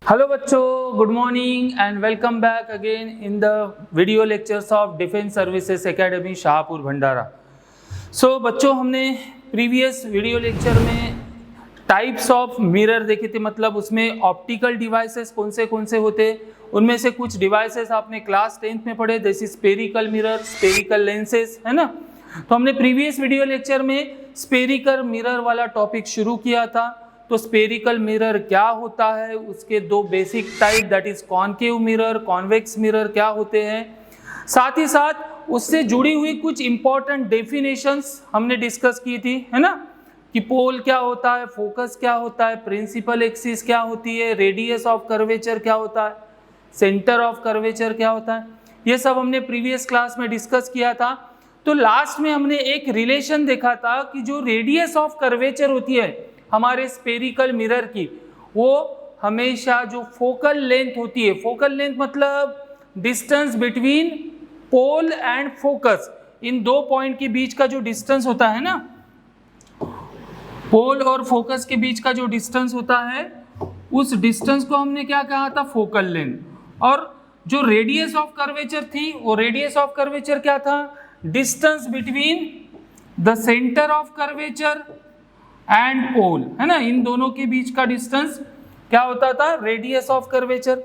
Hello बच्चों, good morning and welcome back again in the video lectures of defence services academy Shahpur Bhandara. बच्चों, हमने previous video lecture में types of mirror देखे थे, मतलब उसमें ऑप्टिकल डिवाइसेस कौन से होते हैं। उनमें से कुछ डिवाइसेस आपने क्लास 10th में पढ़े, जैसे स्पेरिकल मिरर, स्पेरिकल लेंसेज, है ना। तो हमने प्रीवियस वीडियो लेक्चर में स्पेरिकल मिरर वाला टॉपिक शुरू किया था। तो स्पेरिकल मिरर क्या होता है, उसके दो basic type, that is concave mirror, convex mirror क्या होते हैं। साथ ही साथ उससे जुड़ी हुई कुछ इंपॉर्टेंट डेफिनेशंस हमने डिस्कस की थी, है ना, कि पोल क्या होता है, फोकस क्या होता है, प्रिंसिपल एक्सिस क्या होती है, रेडियस ऑफ कर्वेचर क्या होता है, सेंटर ऑफ कर्वेचर क्या होता है। ये सब हमने प्रीवियस क्लास में डिस्कस किया था। तो लास्ट में हमने एक रिलेशन देखा था कि जो रेडियस ऑफ कर्वेचर होती है हमारे स्पेरिकल मिरर की, वो हमेशा जो फोकल लेंथ होती है, फोकल लेंथ मतलब distance between pole and focus, इन दो पॉइंट के बीच का जो डिस्टेंस होता है ना, पोल और फोकस के बीच का जो डिस्टेंस होता है, उस डिस्टेंस को हमने क्या कहा था, फोकल लेंथ। और जो रेडियस ऑफ कर्वेचर थी, वो रेडियस ऑफ कर्वेचर क्या था, distance between the centre of curvature and pole, है ना, इन दोनों के बीच का डिस्टेंस क्या होता था, रेडियस ऑफ कर्वेचर।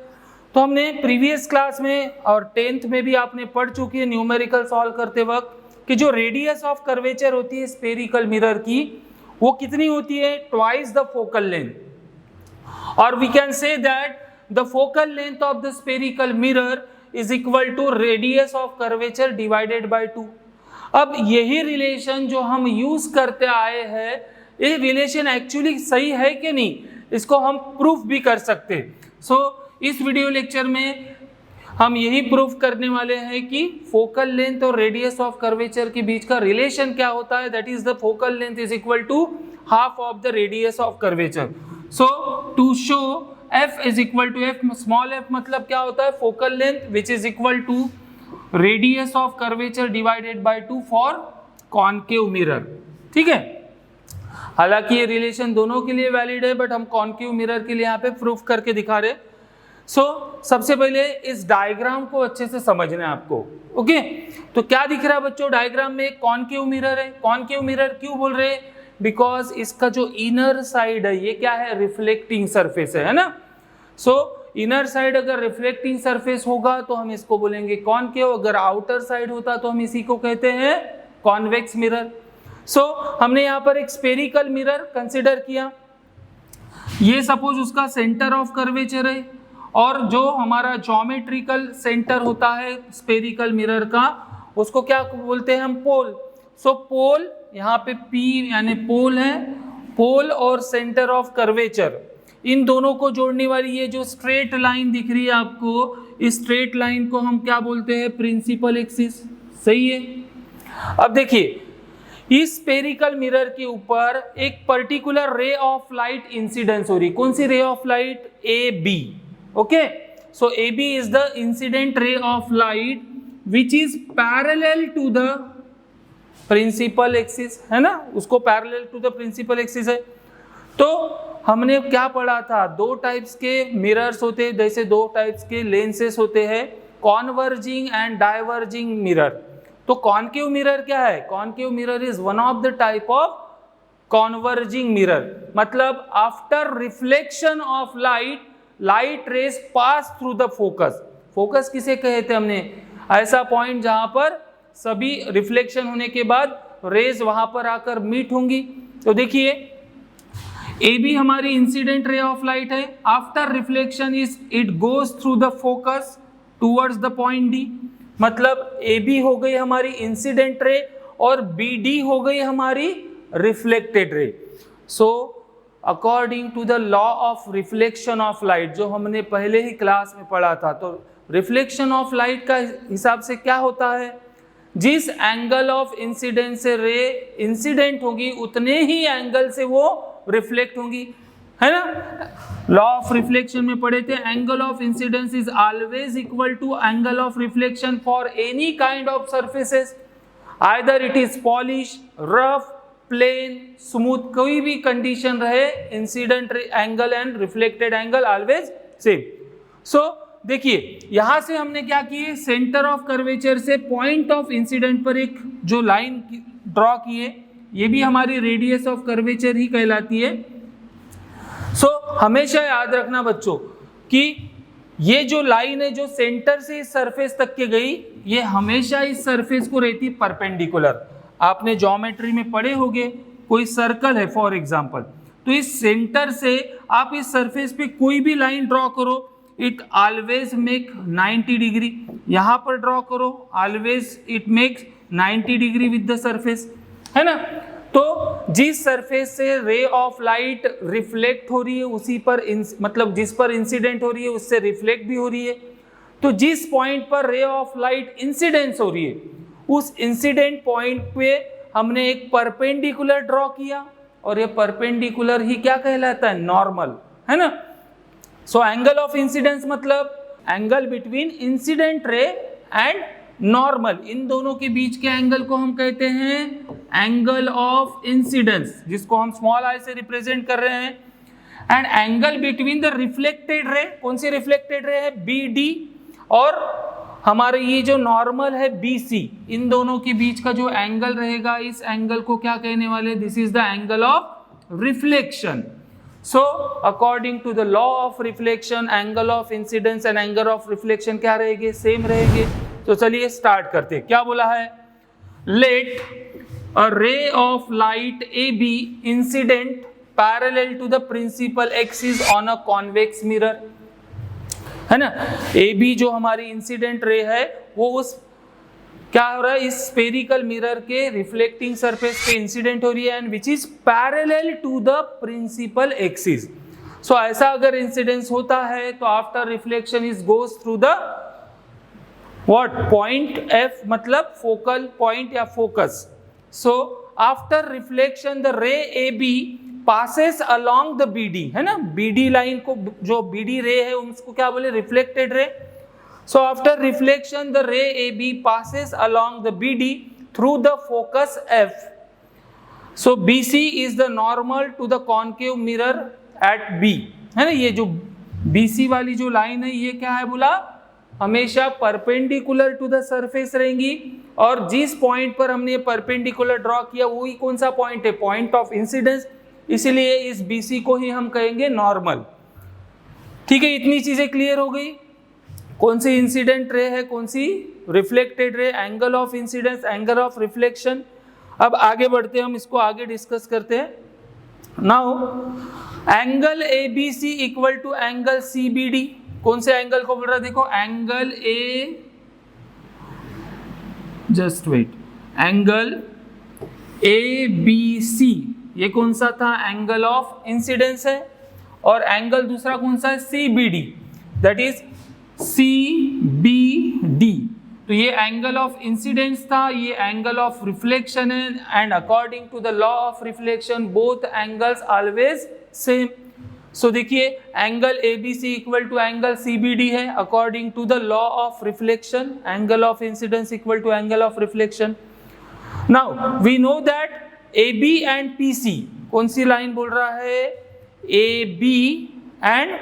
तो हमने प्रीवियस क्लास में और 10th में भी आपने पढ़ चुकी है न्यूमेरिकल सॉल्व करते वक्त कि जो रेडियस ऑफ कर्वेचर होती है स्पेरिकल मिरर की, वो कितनी होती है, ट्वाइस द फोकल लेंथ। और we can say that the focal length of the spherical mirror is equal to radius of curvature divided by 2। अब यही रिलेशन जो हम यूज करते आए हैं, ये रिलेशन एक्चुअली सही है कि नहीं, इसको हम प्रूफ भी कर सकते हैं। इस वीडियो लेक्चर में हम यही प्रूफ करने वाले हैं कि फोकल लेंथ और रेडियस ऑफ कर्वेचर के बीच का रिलेशन क्या होता है, that is the focal length is equal to half of the radius of curvature. To show f is equal to f, small f मतलब क्या होता है, focal length, which is equal to radius of curvature divided by 2 for concave mirror. ठीक है, हालांकि ये relation दोनों के लिए वैलिड है, बट हम कॉनकेव मिरर के लिए यहाँ पे प्रूफ करके दिखा रहे। सबसे पहले इस डायग्राम को अच्छे से समझना है आपको। ओके, तो क्या दिख रहा है बच्चों, डायग्राम में कॉनकेव मिरर है। कॉनकेव मिरर क्यों बोल रहे हैं, बिकॉज इसका जो इनर साइड है ये क्या है, रिफ्लेक्टिंग सरफेस है ना। इनर साइड अगर रिफ्लेक्टिंग सरफेस होगा तो हम इसको बोलेंगे कॉनकेव, अगर आउटर साइड होता तो हम इसी को कहते हैं कॉन्वेक्स मिरर। हमने यहाँ पर एक स्पेरिकल मिरर कंसिडर किया, ये सपोज उसका सेंटर ऑफ कर्वेचर है, और जो हमारा ज्योमेट्रिकल सेंटर होता है स्पेरिकल मिरर का, उसको क्या बोलते हैं हम, पोल। पोल यहाँ पे P यानी पोल है, पोल और सेंटर ऑफ कर्वेचर, इन दोनों को जोड़ने वाली ये जो स्ट्रेट लाइन दिख रही है आपको, इस स्ट्रेट लाइन को हम क्या बोलते हैं, प्रिंसिपल एक्सिस। सही है। अब देखिए, इस स्पेरिकल मिरर के ऊपर एक पर्टिकुलर रे ऑफ लाइट इंसिडेंस हो रही। कौन सी ray of light, AB। Okay, so AB is the incident ray of light which is parallel to the principal axis, है ना, उसको parallel to the principal axis है। तो हमने क्या पढ़ा था, दो टाइप्स के मिरर्स होते हैं, जैसे दो टाइप्स के लेंसेस होते हैं, कॉन्वर्जिंग एंड डाइवर्जिंग मिरर। तो कॉनकेव मिरर क्या है, concave mirror is one of the type of converging mirror, मतलब after reflection of light, light rays pass through the focus. Focus किसे कहे थे हमने, ऐसा पॉइंट जहां पर सभी रिफ्लेक्शन होने के बाद रेज वहां पर आकर मीट होंगी। तो देखिए, AB हमारी इंसिडेंट रे ऑफ लाइट है, after reflection it goes through the focus towards the point D, मतलब AB हो गई हमारी इंसिडेंट रे और BD हो गई हमारी reflected ray. According to the law of reflection of light, जो हमने पहले ही क्लास में पढ़ा था, तो रिफ्लेक्शन ऑफ लाइट का हिसाब से क्या होता है, जिस एंगल ऑफ इंसिडेंस से रे इंसिडेंट होगी उतने ही एंगल से वो रिफ्लेक्ट होंगी, है ना। लॉ ऑफ रिफ्लेक्शन में पढ़े थे, angle of incidence is always equal to angle of reflection for any kind of surfaces, either it is polish, rough, plane, smooth, कोई भी कंडीशन रहे, incident angle and reflected angle always same. So देखिए यहां से हमने क्या किए, centre of curvature से पॉइंट ऑफ इंसिडेंट पर एक जो लाइन ड्रॉ किए, ये भी हमारी रेडियस ऑफ कर्वेचर ही कहलाती है। सो हमेशा याद रखना बच्चों कि ये जो लाइन है जो सेंटर से इस सरफेस तक के गई, ये हमेशा इस सरफेस को रहती है परपेंडिकुलर। आपने ज्योमेट्री में पढ़े होंगे, कोई सर्कल है फॉर एग्जांपल, तो इस सेंटर से आप इस सरफेस पे कोई भी लाइन ड्रॉ करो, इट ऑलवेज मेक 90 डिग्री। यहां पर ड्रॉ करो, always it makes 90 degree with the surface, है ना। तो जिस सरफेस से रे ऑफ लाइट रिफ्लेक्ट हो रही है उसी पर मतलब जिस पर इंसिडेंट हो रही है उससे रिफ्लेक्ट भी हो रही है। तो जिस पॉइंट पर रे ऑफ लाइट इंसिडेंस हो रही है उस इंसिडेंट पॉइंट पे हमने एक परपेंडिकुलर ड्रॉ किया, और ये परपेंडिकुलर ही क्या कहलाता है, नॉर्मल, है ना। सो एंगल ऑफ इंसिडेंस मतलब angle between incident ray and normal, इन दोनों के बीच के एंगल को हम कहते हैं एंगल ऑफ इंसिडेंस, जिसको हम स्मॉल आई से रिप्रेजेंट कर रहे हैं। And angle between the reflected ray, कौन सी रिफ्लेक्टेड रे है, बी डी, और हमारे ये जो नॉर्मल है बी सी, इन दोनों के बीच का जो एंगल रहेगा, इस एंगल को क्या कहने वाले, this is the angle of reflection. So according to the law of reflection, angle of incidence and angle of reflection क्या रहेंगे, सेम रहेंगे। तो चलिए स्टार्ट करते हैं। क्या बोला है, let a ray of light A B incident parallel to the principal axis on a convex mirror, है ना। ए बी जो हमारी इंसिडेंट रे है वो उस क्या हो रहा है, इस स्फेरिकल मिरर के रिफ्लेक्टिंग सरफेस पे इंसिडेंट हो रही है, and which is parallel to the principal axis. So ऐसा अगर इंसिडेंस होता है तो after reflection is goes through the what, point F, मतलब फोकल पॉइंट या focus. So after reflection the ray A B passes along the B D, है ना, B D line को, जो बी डी रे है उसको क्या बोले, reflected ray. So after reflection the ray AB passes along the BD through the focus F. So BC is the normal to the concave mirror at B, है ना। ये जो BC वाली जो लाइन है ये क्या है बोला, हमेशा परपेंडिकुलर टू द सरफेस रहेंगी, और जिस पॉइंट पर हमने परपेंडिकुलर ड्रॉ किया वही कौन सा पॉइंट है, पॉइंट ऑफ इंसिडेंस, इसलिए इस BC को ही हम कहेंगे नॉर्मल। ठीक है, इतनी चीजें क्लियर हो गई। कौन सी इंसिडेंट रे है, कौन सी reflected ray, angle of incidence, angle of reflection. अब आगे बढ़ते हैं, हम इसको आगे डिस्कस करते हैं। Now angle A B C equal to angle C B D, कौन से एंगल को बोल रहा है, देखो angle A, just wait, angle A B C ये कौन सा था, एंगल ऑफ इंसिडेंस है, और एंगल दूसरा कौन सा है, C B D, that is CBD। तो ये एंगल ऑफ इंसिडेंस था, ये एंगल ऑफ रिफ्लेक्शन है, and according to the law of reflection both angles always same. So देखिए angle ABC equal to angle CBD है according to the law of reflection, angle of incidence equal to angle of reflection. Now we know that AB and PC, कौन सी line बोल रहा है, AB and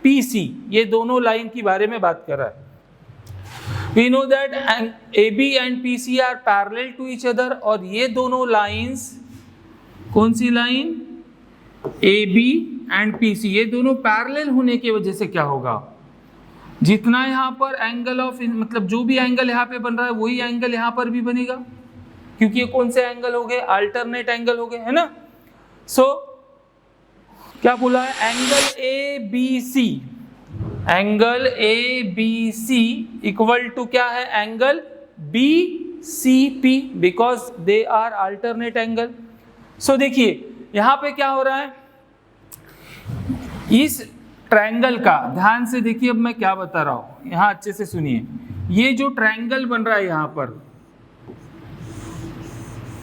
PC, ये दोनों line की बारे में बात कर रहा है। We know that AB and PC are parallel to each other, और ये दोनों लाइंस, कौन सी लाइन, AB and PC, ये दोनों पैरेलल होने की वजह से क्या होगा, जितना यहाँ पर एंगल ऑफ, मतलब जो भी एंगल यहाँ पे बन रहा है वही एंगल यहाँ पर भी बनेगा, क्योंकि ये कौन से एंगल हो गए, अल्टरनेट एंगल हो गए, है ना। सो क्या बोला है, angle A B C, angle A B C equal to क्या है, angle B C P, because they are alternate angle. So देखिए यहां पे क्या हो रहा है, इस ट्रायंगल का ध्यान से देखिए, अब मैं क्या बता रहा हूं, यहां अच्छे से सुनिए। ये जो ट्रायंगल बन रहा है यहां पर,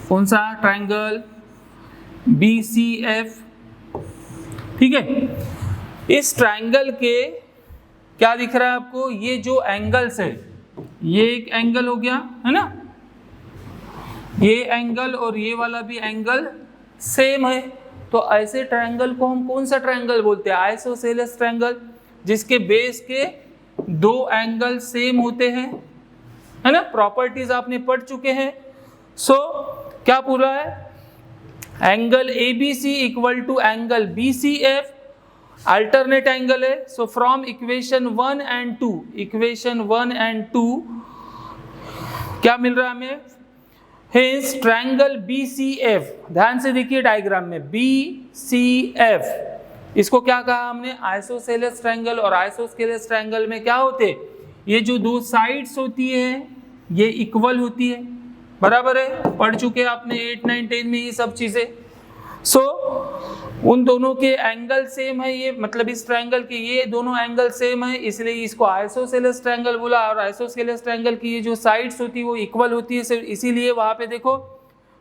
कौन सा ट्रायंगल, BCF, ठीक है। इस ट्रायंगल के क्या दिख रहा है आपको, ये जो एंगल्स है, ये एक एंगल हो गया, है ना, ये एंगल और ये वाला भी एंगल सेम है। तो ऐसे ट्रायंगल को हम कौन सा ट्रायंगल बोलते हैं, आइसोसेलेस ट्रायंगल, जिसके बेस के दो एंगल सेम होते हैं, है ना, प्रॉपर्टीज आपने पढ़ चुके हैं। सो क्या पूरा है, angle ABC equal to angle BCF, alternate angle है। So from equation 1 and 2, equation 1 and 2 क्या मिल रहा है हमें, हेंस ट्रायंगल BCF, ध्यान से देखिए डायग्राम में BCF, इसको क्या कहा हमने, आइसोसेलेस ट्रायंगल। और आइसोसेलेस ट्रायंगल में क्या होते, ये जो दो साइड्स होती है ये इक्वल होती है, बराबर है, पढ़ चुके आपने 8, 9, 10 में ये सब चीजें। सो उन दोनों के एंगल सेम है, ये मतलब इस ट्रायंगल के ये दोनों एंगल सेम है, इसलिए इसको आइसोसेलेस ट्रायंगल बोला। और आइसोसेलेस ट्रायंगल की ये जो साइड्स होती है वो इक्वल होती है, सिर्फ इसीलिए वहां पे देखो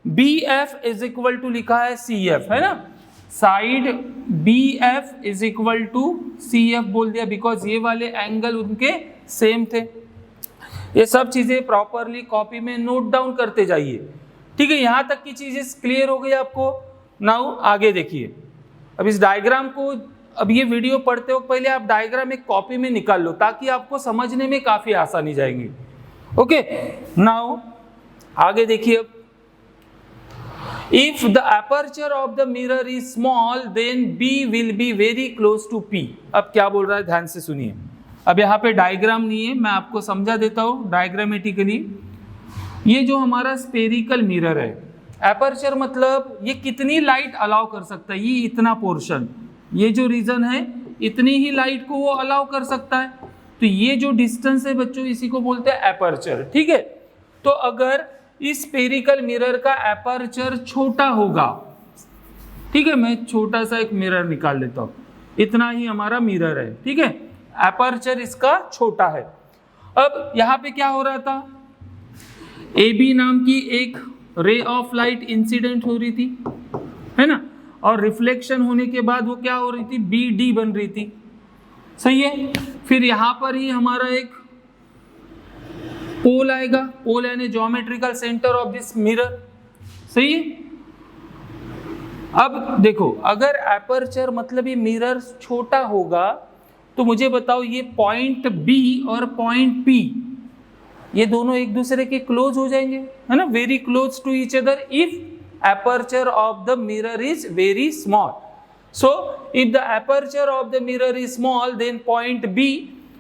BF इज इक्वल टू लिखा है CF, है ना, side BF is equal to CF बोल दिया, बिकॉज ये वाले एंगल उनके सेम थे। ये सब चीजें प्रॉपरली कॉपी में नोट डाउन करते जाइए, ठीक है। यहां तक की चीजें क्लियर हो गई आपको। नाउ आगे देखिए, अब इस डायग्राम को, अब ये वीडियो पढ़ते वक्त पहले आप डायग्राम एक कॉपी में निकाल लो, ताकि आपको समझने में काफी आसानी जाएगी। ओके, नाउ आगे देखिए, अब if the aperture of the mirror is small then B will be very close to P। अब क्या बोल रहा है, ध्यान से सुनिए। अब यहाँ पे डायग्राम नहीं है, मैं आपको समझा देता हूँ डायग्रामेटिकली। ये जो हमारा स्पेरिकल मिरर है, एपर्चर मतलब ये कितनी लाइट अलाउ कर सकता है, ये इतना पोर्शन, ये जो रीजन है इतनी ही लाइट को वो अलाउ कर सकता है। तो ये जो डिस्टेंस है बच्चों, इसी को बोलते हैं एपर्चर, ठीक है। तो अगर इस स्पेरिकल मिरर का एपर्चर छोटा होगा, ठीक है, मैं छोटा सा एक मिरर निकाल लेता हूँ, इतना ही हमारा मिरर है, ठीक है, एपर्चर इसका छोटा है। अब यहाँ पे क्या हो रहा था, AB नाम की एक रे ऑफ लाइट इंसिडेंट हो रही थी, है ना, और रिफ्लेक्शन होने के बाद वो क्या हो रही थी, BD बन रही थी, सही है। फिर यहां पर ही हमारा एक पोल आएगा, पोल यानी geometrical centre of this mirror, सही है। अब देखो, अगर एपर्चर मतलब ये मिरर छोटा होगा, तो मुझे बताओ ये पॉइंट B और पॉइंट P ये दोनों एक दूसरे के क्लोज हो जाएंगे, है ना, very close to each other if aperture of the mirror is very small. So if the aperture of the mirror is small then point B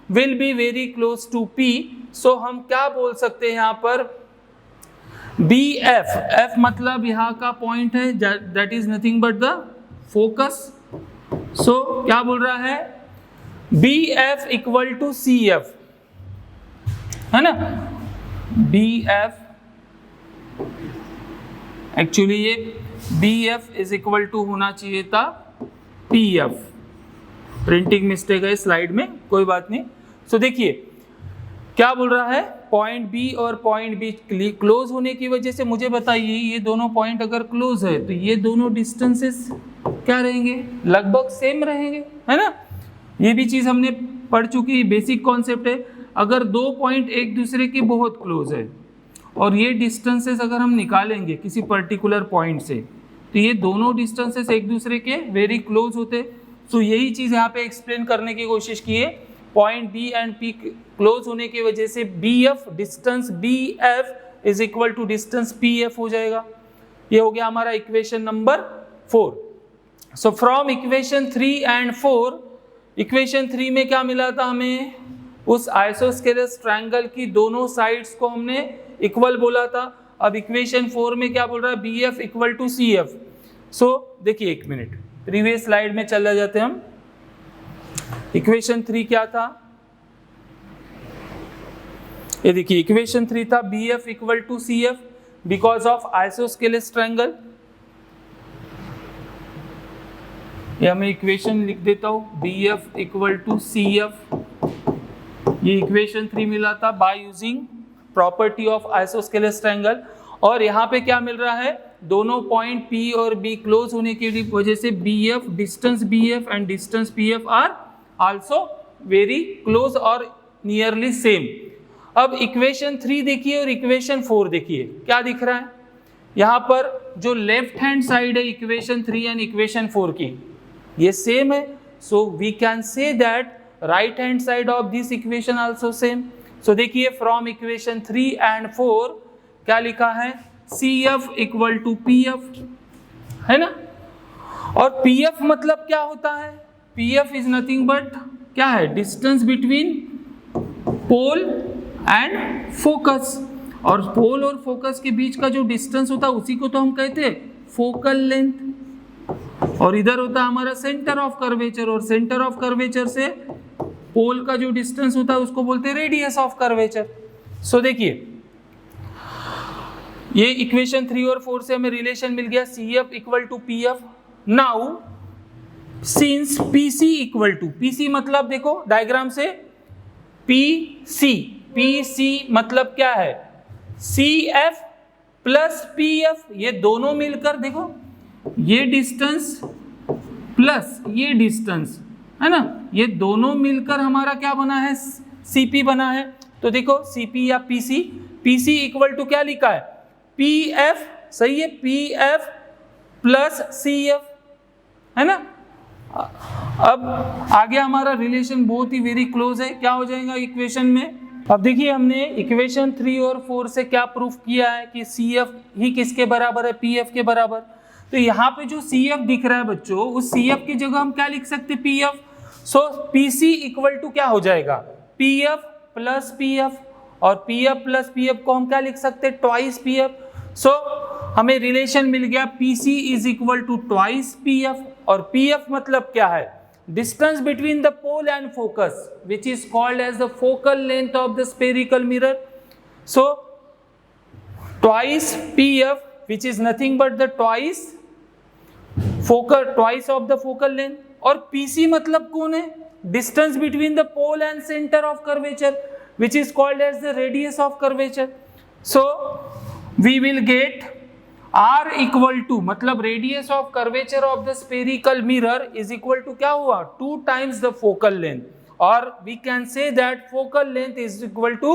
will be very close to P। So हम क्या बोल सकते हैं यहाँ पर, BF, F मतलब यहाँ का पॉइंट है, that is nothing but the focus. So क्या बोल रहा है, BF इक्वल टू CF, है ना, BF एक्चुअली ये BF इज इक्वल टू होना चाहिए था PF, प्रिंटिंग मिस्टेक है स्लाइड में, कोई बात नहीं। सो देखिए क्या बोल रहा है, पॉइंट B और पॉइंट B क्लोज होने की वजह से मुझे बताइए, ये दोनों पॉइंट अगर क्लोज है तो ये दोनों डिस्टेंसेस क्या रहेंगे, लगभग सेम रहेंगे, है ना। ये भी चीज हमने पढ़ चुकी, बेसिक कॉन्सेप्ट है। अगर दो पॉइंट एक दूसरे के बहुत क्लोज है और ये डिस्टेंसेस अगर हम निकालेंगे किसी पर्टिकुलर पॉइंट से, तो ये दोनों डिस्टेंसेस एक दूसरे के वेरी क्लोज होते। तो यही चीज़ यहाँ पे एक्सप्लेन करने की कोशिश की है, point B and P close होने की वजह से BF distance BF is equal to distance PF हो जाएगा। ये हो गया हमारा equation number 4। So from equation 3 and 4, equation 3 में क्या मिला था हमें, उस आइसोस्केलेस ट्रायंगल की दोनों साइड्स को हमने इक्वल बोला था। अब इक्वेशन 4 में क्या बोल रहा है, BF इक्वल टू CF। सो देखिए एक मिनट, प्रीवियस स्लाइड में चले जाते हैं हम। इक्वेशन 3 क्या था, ये देखिए इक्वेशन 3 था BF equal to CF because of isosceles triangle. या मैं इक्वेशन लिख देता हूं, BF इक्वल टू CF, ये इक्वेशन 3 मिला था by using property of isosceles triangle. और यहाँ पे क्या मिल रहा है, दोनों पॉइंट P और B क्लोज होने की वजह से BF, distance BF and distance PF are also very close और नियरली सेम। अब इक्वेशन 3 देखिए और इक्वेशन 4 देखिए, क्या दिख रहा है यहाँ पर, जो लेफ्ट हैंड साइड है इक्वेशन 3 एंड इक्वेशन 4 की, ये सेम है। So we can say that right hand side of this equation also same. So देखिए फ्रॉम इक्वेशन 3 and 4 क्या लिखा है, CF इक्वल टू PF, है ना। और PF मतलब क्या होता है, PF इज नथिंग बट क्या है, distance between pole and focus. और पोल और फोकस के बीच का जो डिस्टेंस होता है उसी को तो हम कहते हैं फोकल लेंथ। और इधर होता है हमारा सेंटर ऑफ कर्वेचर, और सेंटर ऑफ कर्वेचर से पोल का जो डिस्टेंस होता है उसको बोलते हैं रेडियस ऑफ कर्वेचर। सो देखिए ये इक्वेशन 3 और 4 से हमें रिलेशन मिल गया, CF equal to PF। Now since PC equal to, PC मतलब देखो डायग्राम से PC मतलब क्या है, CF प्लस PF, ये दोनों मिलकर देखो ये डिस्टेंस प्लस ये डिस्टेंस है ना, ये दोनों मिलकर हमारा क्या बना है, CP बना है। तो देखो CP या PC इक्वल टू क्या लिखा है, PF, सही है, PF प्लस CF, है ना। अब आगे हमारा रिलेशन बहुत ही वेरी क्लोज है, क्या हो जाएगा इक्वेशन में। अब देखिए हमने इक्वेशन 3 और 4 से क्या प्रूफ किया है कि CF ही किसके बराबर है, PF के बराबर। तो यहाँ पे जो CF दिख रहा है बच्चों, उस CF की जगह हम क्या लिख सकते हैं, PF। So PC equal to क्या हो जाएगा, PF प्लस PF, और PF प्लस PF को हम क्या लिख सकते हैं, ट्वाइस PF। सो हमें रिलेशन मिल गया PC is equal to twice PF, और PF मतलब क्या है, distance between the pole and focus, which is called as the focal length of the spherical mirror. So twice PF, which is nothing but the twice of the focal length. और PC मतलब कौन है, distance between the pole and center of curvature, which is called as the radius of curvature. So we will get R equal to, मतलब radius of curvature of the spherical mirror is equal to क्या हुआ, 2 times the focal length, और we can say that focal length is equal to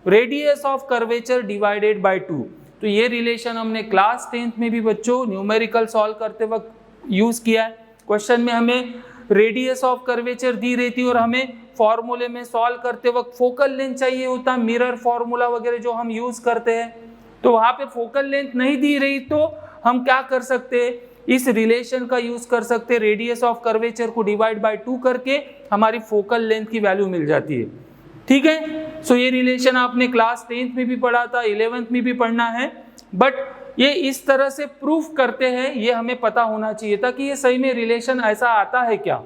radius of curvature divided by 2। तो ये relation हमने class 10th में भी बच्चों numerical solve करते वक्त यूज किया है। क्वेश्चन में हमें रेडियस ऑफ कर्वेचर दी रही थी और हमें फॉर्मूले में सॉल्व करते वक्त फोकल लेंथ चाहिए होता, मिरर फॉर्मूला वगैरह जो हम यूज करते हैं। तो वहां पे फोकल लेंथ नहीं दी रही तो हम क्या कर सकते हैं, इस रिलेशन का यूज कर सकते हैं, रेडियस ऑफ कर्वेचर को डिवाइड बाय 2 करके हमारी फोकल लेंथ की वैल्यू मिल जाती है। ठीक है, सो ये रिलेशन आपने क्लास 10th में भी पढ़ा था, 11th में भी पढ़ना है, बट ये इस तरह से प्रूफ करते हैं, ये हमें पता होना चाहिए था कि ये सही में रिलेशन ऐसा आता है क्या।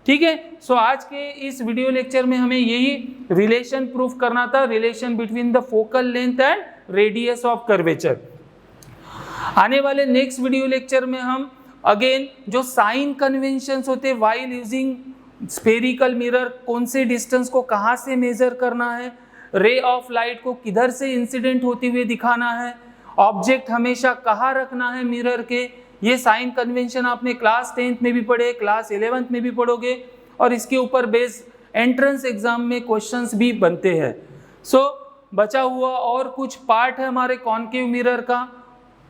ठीक है, सो आज के इस वीडियो लेक्चर में हमें यही रिलेशन प्रूफ करना था, relation between the focal length and radius of curvature. आने वाले नेक्स्ट वीडियो लेक्चर में हम अगेन जो साइन कन्वेंशंस होते हैं व्हाइल यूजिंग स्फेरिकल मिरर, कौन से डिस्टेंस को कहाँ से मेजर करना है, रे ऑफ लाइट को किधर से इंसिडेंट होते हुए दिखाना है, ऑब्जेक्ट हमेशा कहाँ रखना है मिरर के, ये साइन कन्वेंशन आपने क्लास 10th में भी पढ़े, क्लास 11th में भी पढ़ोगे, और इसके ऊपर बेस एंट्रेंस एग्जाम में क्वेश्चंस भी बनते हैं। सो बचा हुआ और कुछ पार्ट है हमारे कॉनकेव मिरर का,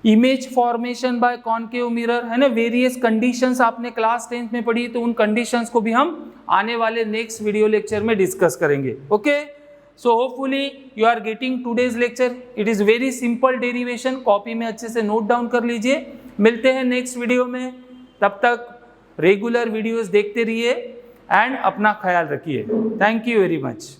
image formation by concave mirror, है ना, वेरियस कंडीशंस आपने क्लास 10th में पढ़ी, तो उन कंडीशंस को भी हम आने वाले नेक्स्ट वीडियो लेक्चर में डिस्कस करेंगे। Okay, so hopefully you are getting today's lecture, it is very simple derivation, copy में अच्छे से नोट डाउन कर लीजिए। मिलते हैं नेक्स्ट वीडियो में, तब तक रेगुलर वीडियोस देखते रहिए एंड अपना ख्याल रखिए। Thank you very much.